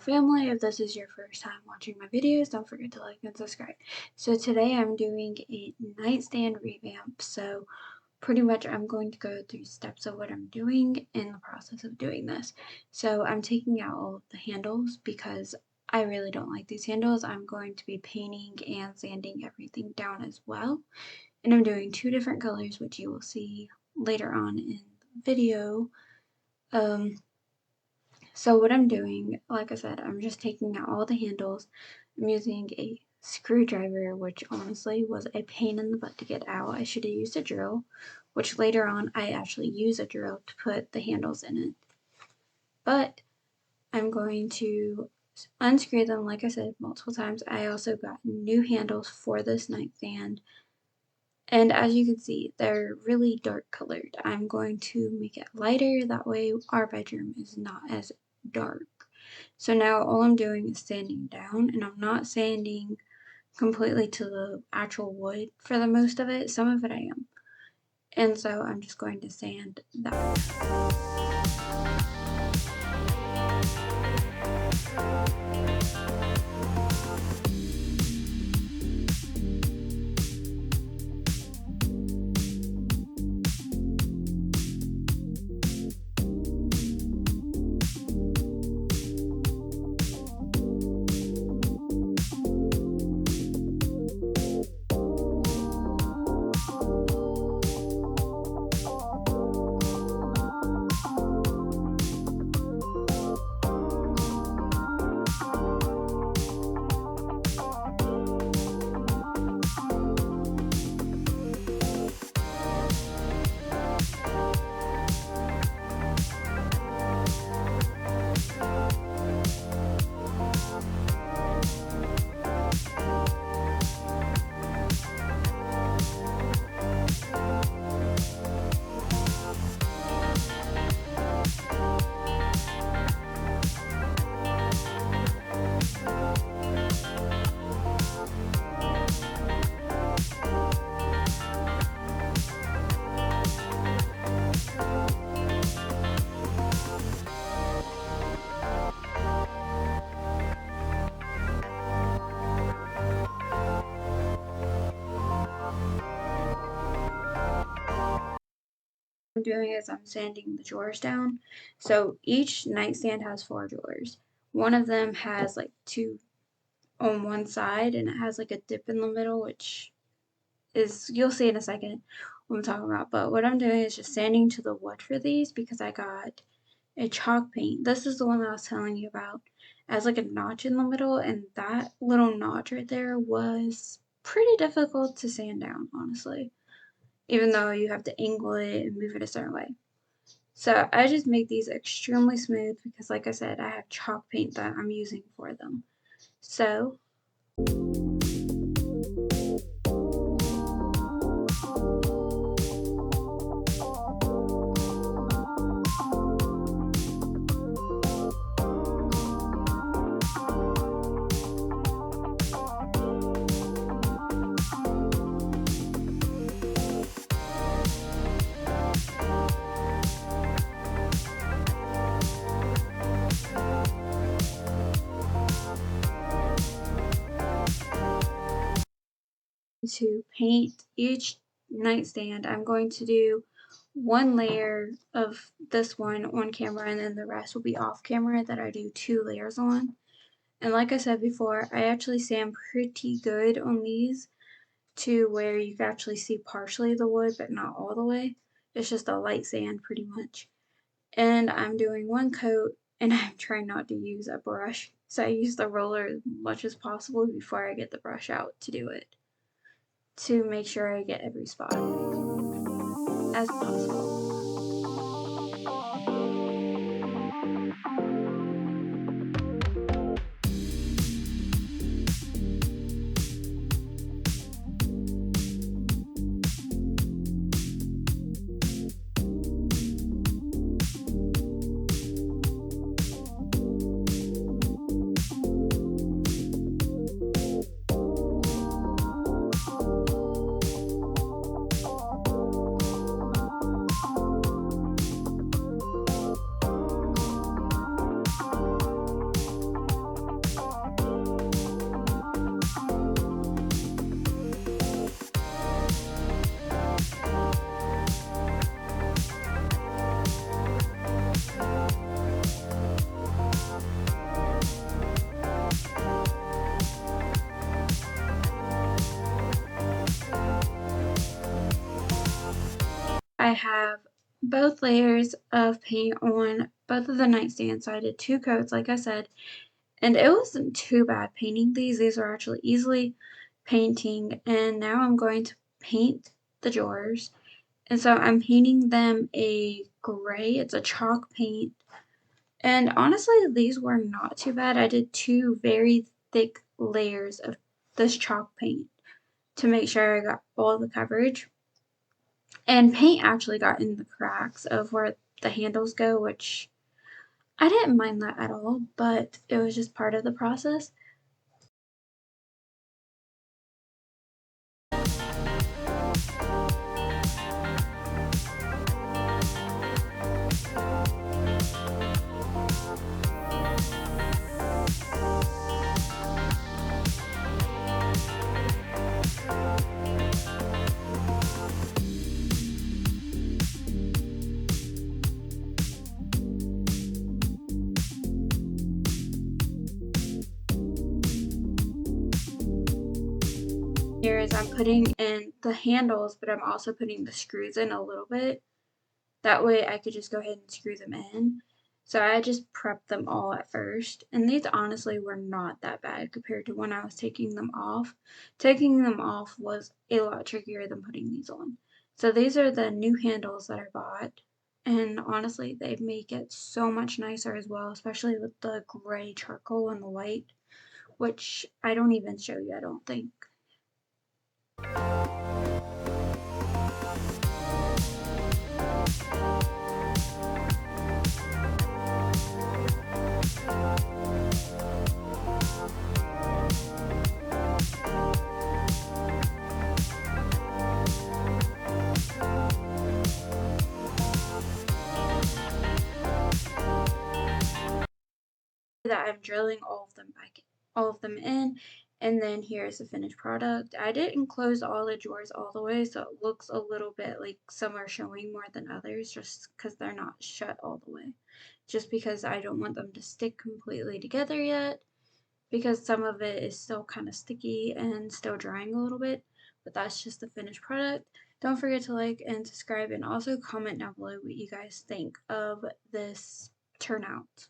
family. If this is your first time watching my videos, don't forget to like and subscribe. So today I'm doing a nightstand revamp. So pretty much I'm going to go through steps of what I'm doing in the process of doing this. So I'm taking out all of the handles because I really don't like these handles. I'm going to be painting and sanding everything down as well. And I'm doing two different colors, which you will see later on in the video. So what I'm doing, like I said, I'm just taking out all the handles. I'm using a screwdriver, which honestly was a pain in the butt to get out. I should have used a drill, which later on I actually use a drill to put the handles in it. But I'm going to unscrew them, like I said, multiple times. I also got new handles for this nightstand. And as you can see, they're really dark colored. I'm going to make it lighter, that way our bedroom is not as dark. So now all I'm doing is sanding down, and I'm not sanding completely to the actual wood for the most of it. Some of it I am. And so I'm just going to sand that. I'm doing is I'm sanding the drawers down. So each nightstand has 4 drawers. One of them has like 2 on one side, and it has like a dip in the middle, which is, you'll see in a second what I'm talking about. But what I'm doing is just sanding to the wood for these because I got a chalk paint. This is the one that I was telling you about. It has like a notch in the middle, and that little notch right there was pretty difficult to sand down, honestly, even though you have to angle it and move it a certain way. So I just make these extremely smooth because, like I said, I have chalk paint that I'm using for them. So to paint each nightstand, I'm going to do one layer of this one on camera, and then the rest will be off camera that I do 2 layers on. And like I said before, I actually sand pretty good on these to where you can actually see partially the wood, but not all the way. It's just a light sand pretty much. And I'm doing one coat, and I'm trying not to use a brush. So I use the roller as much as possible before I get the brush out to do it, to make sure I get every spot as possible. I have both layers of paint on both of the nightstands, so I did 2 coats, like I said, and it wasn't too bad painting these. These are actually easily painting, and now I'm going to paint the drawers. And so I'm painting them a gray. It's a chalk paint. And honestly, these were not too bad. I did 2 very thick layers of this chalk paint to make sure I got all the coverage. And paint actually got in the cracks of where the handles go, which I didn't mind that at all, but it was just part of the process. Here is I'm putting in the handles, but I'm also putting the screws in a little bit. That way I could just go ahead and screw them in. So I just prepped them all at first, and these honestly were not that bad compared to when I was taking them off. Taking them off was a lot trickier than putting these on. So these are the new handles that I bought, and honestly they make it so much nicer as well, especially with the gray charcoal and the white, which I don't even show you, I don't think. That I'm drilling all of them in, and then here's the finished product. I didn't close all the drawers all the way, so it looks a little bit like some are showing more than others just because they're not shut all the way. Just because I don't want them to stick completely together yet, because some of it is still kind of sticky and still drying a little bit, but that's just the finished product. Don't forget to like and subscribe, and also comment down below what you guys think of this turnout.